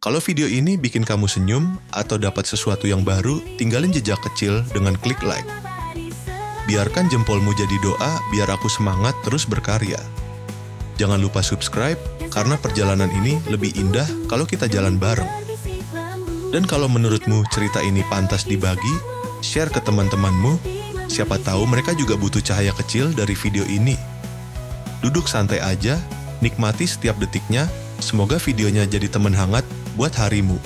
Kalau video ini bikin kamu senyum atau dapat sesuatu yang baru, tinggalin jejak kecil dengan klik like. Biarkan jempolmu jadi doa biar aku semangat terus berkarya. Jangan lupa subscribe, karena perjalanan ini lebih indah kalau kita jalan bareng. Dan kalau menurutmu cerita ini pantas dibagi, share ke teman-temanmu. Siapa tahu mereka juga butuh cahaya kecil dari video ini. Duduk santai aja, nikmati setiap detiknya. Semoga videonya jadi teman hangat buat harimu.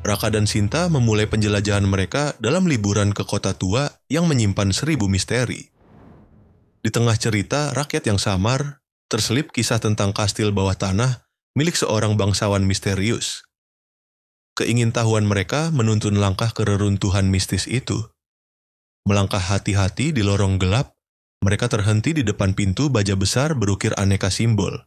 Raka dan Sinta memulai penjelajahan mereka dalam liburan ke kota tua yang menyimpan 1000 misteri. Di tengah cerita rakyat yang samar, terselip kisah tentang kastil bawah tanah milik seorang bangsawan misterius. Keingintahuan mereka menuntun langkah ke reruntuhan mistis itu. Melangkah hati-hati di lorong gelap, mereka terhenti di depan pintu baja besar berukir aneka simbol.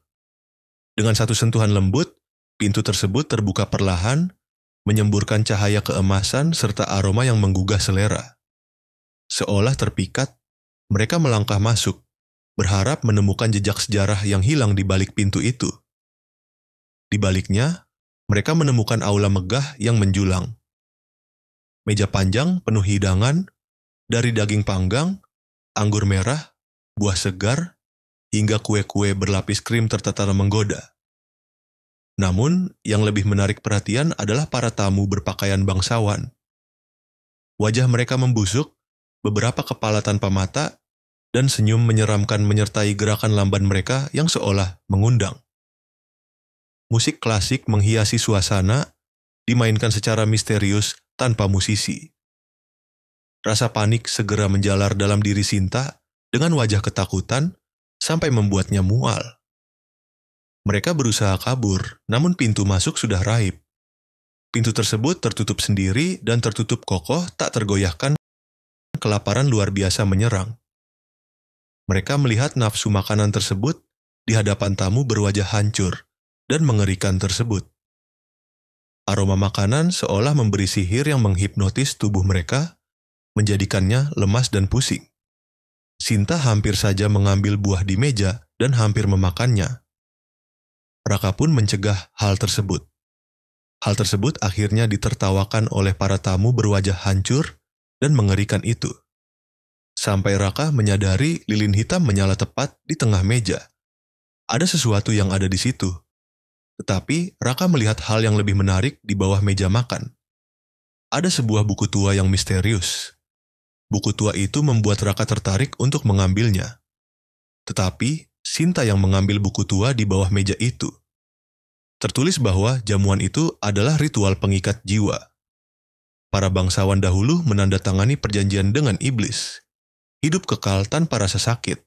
Dengan satu sentuhan lembut, pintu tersebut terbuka perlahan, menyemburkan cahaya keemasan serta aroma yang menggugah selera. Seolah terpikat, mereka melangkah masuk, berharap menemukan jejak sejarah yang hilang di balik pintu itu. Di baliknya, mereka menemukan aula megah yang menjulang. Meja panjang penuh hidangan, dari daging panggang, anggur merah, buah segar, hingga kue-kue berlapis krim tertata menggoda. Namun, yang lebih menarik perhatian adalah para tamu berpakaian bangsawan. Wajah mereka membusuk, beberapa kepala tanpa mata, dan senyum menyeramkan menyertai gerakan lamban mereka yang seolah mengundang. Musik klasik menghiasi suasana, dimainkan secara misterius tanpa musisi. Rasa panik segera menjalar dalam diri Sinta dengan wajah ketakutan, sampai membuatnya mual. Mereka berusaha kabur, namun pintu masuk sudah raib. Pintu tersebut tertutup sendiri dan tertutup kokoh tak tergoyahkan. Kelaparan luar biasa menyerang. Mereka melihat nafsu makanan tersebut di hadapan tamu berwajah hancur dan mengerikan tersebut. Aroma makanan seolah memberi sihir yang menghipnotis tubuh mereka, menjadikannya lemas dan pusing. Sinta hampir saja mengambil buah di meja dan hampir memakannya. Raka pun mencegah hal tersebut. Hal tersebut akhirnya ditertawakan oleh para tamu berwajah hancur dan mengerikan itu. Sampai Raka menyadari lilin hitam menyala tepat di tengah meja. Ada sesuatu yang ada di situ. Tetapi Raka melihat hal yang lebih menarik di bawah meja makan. Ada sebuah buku tua yang misterius. Buku tua itu membuat Raka tertarik untuk mengambilnya. Tetapi, Sinta yang mengambil buku tua di bawah meja itu. Tertulis bahwa jamuan itu adalah ritual pengikat jiwa. Para bangsawan dahulu menandatangani perjanjian dengan iblis. Hidup kekal tanpa rasa sakit.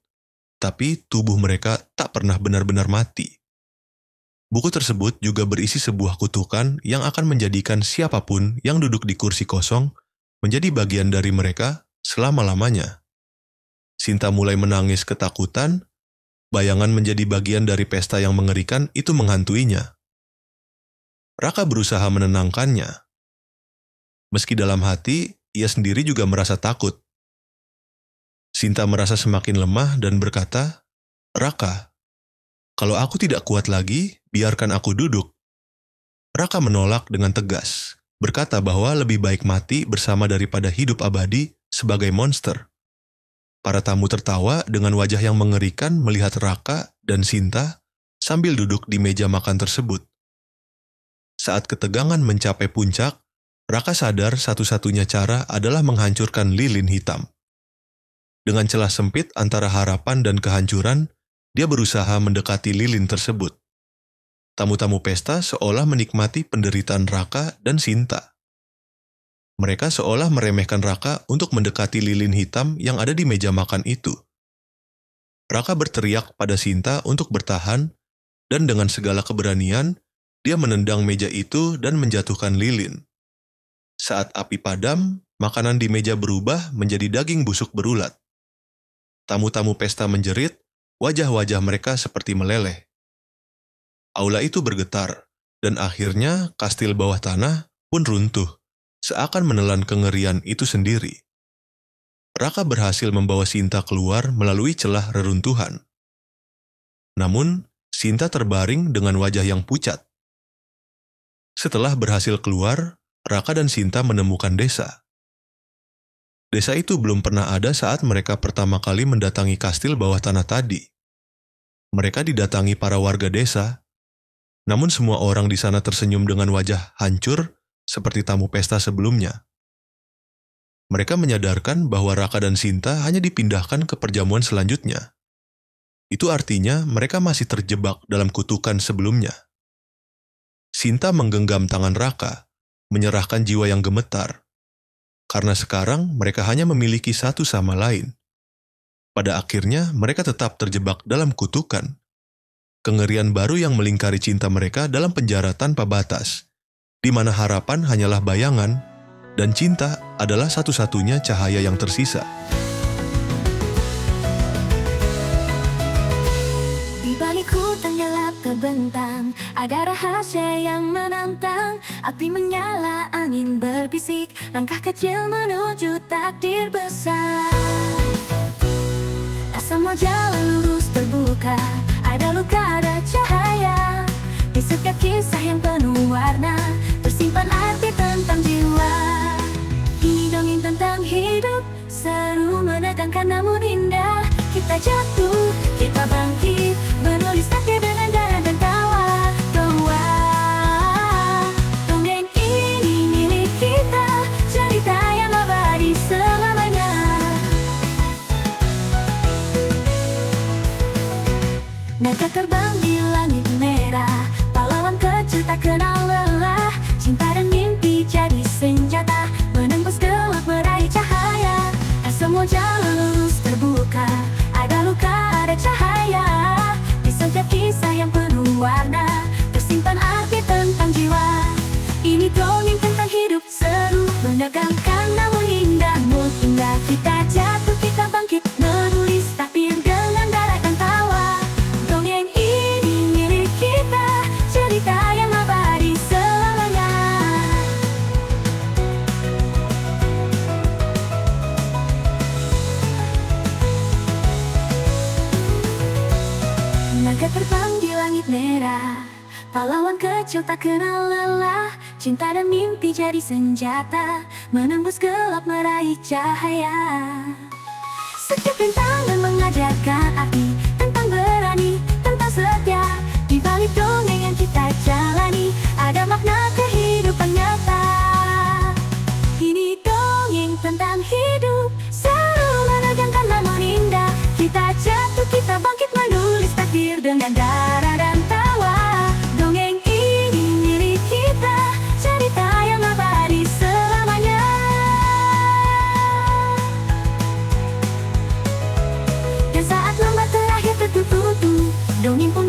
Tapi tubuh mereka tak pernah benar-benar mati. Buku tersebut juga berisi sebuah kutukan yang akan menjadikan siapapun yang duduk di kursi kosong menjadi bagian dari mereka selama-lamanya. Sinta mulai menangis ketakutan, bayangan menjadi bagian dari pesta yang mengerikan itu menghantuinya. Raka berusaha menenangkannya. Meski dalam hati, ia sendiri juga merasa takut. Sinta merasa semakin lemah dan berkata, "Raka, kalau aku tidak kuat lagi, biarkan aku duduk." Raka menolak dengan tegas, berkata bahwa lebih baik mati bersama daripada hidup abadi sebagai monster. Para tamu tertawa dengan wajah yang mengerikan melihat Raka dan Sinta sambil duduk di meja makan tersebut. Saat ketegangan mencapai puncak, Raka sadar satu-satunya cara adalah menghancurkan lilin hitam. Dengan celah sempit antara harapan dan kehancuran, dia berusaha mendekati lilin tersebut. Tamu-tamu pesta seolah menikmati penderitaan Raka dan Sinta. Mereka seolah meremehkan Raka untuk mendekati lilin hitam yang ada di meja makan itu. Raka berteriak pada Sinta untuk bertahan, dan dengan segala keberanian, dia menendang meja itu dan menjatuhkan lilin. Saat api padam, makanan di meja berubah menjadi daging busuk berulat. Tamu-tamu pesta menjerit, wajah-wajah mereka seperti meleleh. Aula itu bergetar, dan akhirnya kastil bawah tanah pun runtuh, seakan menelan kengerian itu sendiri. Raka berhasil membawa Sinta keluar melalui celah reruntuhan. Namun, Sinta terbaring dengan wajah yang pucat. Setelah berhasil keluar, Raka dan Sinta menemukan desa. Desa itu belum pernah ada saat mereka pertama kali mendatangi kastil bawah tanah tadi. Mereka didatangi para warga desa, namun semua orang di sana tersenyum dengan wajah hancur seperti tamu pesta sebelumnya. Mereka menyadarkan bahwa Raka dan Sinta hanya dipindahkan ke perjamuan selanjutnya. Itu artinya mereka masih terjebak dalam kutukan sebelumnya. Sinta menggenggam tangan Raka, menyerahkan jiwa yang gemetar. Karena sekarang mereka hanya memiliki satu sama lain. Pada akhirnya mereka tetap terjebak dalam kutukan. Kengerian baru yang melingkari cinta mereka dalam penjara tanpa batas, di mana harapan hanyalah bayangan, dan cinta adalah satu-satunya cahaya yang tersisa. Di balik hutan gelap terbentang, ada rahasia yang menantang. Api menyala, angin berbisik, langkah kecil menuju takdir besar. Tak semua jalan lurus terbuka, ada luka, ada cahaya. Di setiap kisah yang penuh warna, tersimpan arti tentang jiwa. Ini dongeng tentang hidup, seru menegangkan namun indah. Kita jatuh, kita bangkit, menulis takdir dengan darah dan tawa. Dongeng ini milik kita, cerita yang abadi selamanya. Naga terbang di langit merah, pahlawan kecil tak kenal lelah. Cinta dan mimpi jadi senjata, menembus gelap meraih cahaya. Tak semua jalan lurus terbuka, ada luka, ada cahaya. Di setiap kisah yang penuh warna, tersimpan arti tentang jiwa. Ini dongeng tentang hidup, seru menegangkan namun indah. Indah, kita jatuh, kita bangkit, menulis takdir dengan darah dan tawa. Dongeng ini milik kita, cerita yang abadi selamanya. Naga terbang di langit merah, pahlawan kecil tak kenal lelah. Cinta dan mimpi jadi senjata, menembus gelap meraih cahaya. Setiap rintangan mengajarkan arti tentang berani, tentang setia. Di balik dongeng yang kita jalani, ada makna kehidupan nyata. Ini dongeng tentang hidup, seru menegangkan namun indah. Kita jatuh, kita bangkit, menulis takdir dengan darah dan tawa. Dongeng ini milik kita, cerita yang abadi selamanya. Dan saat lambat terakhir tertutup, dongeng pun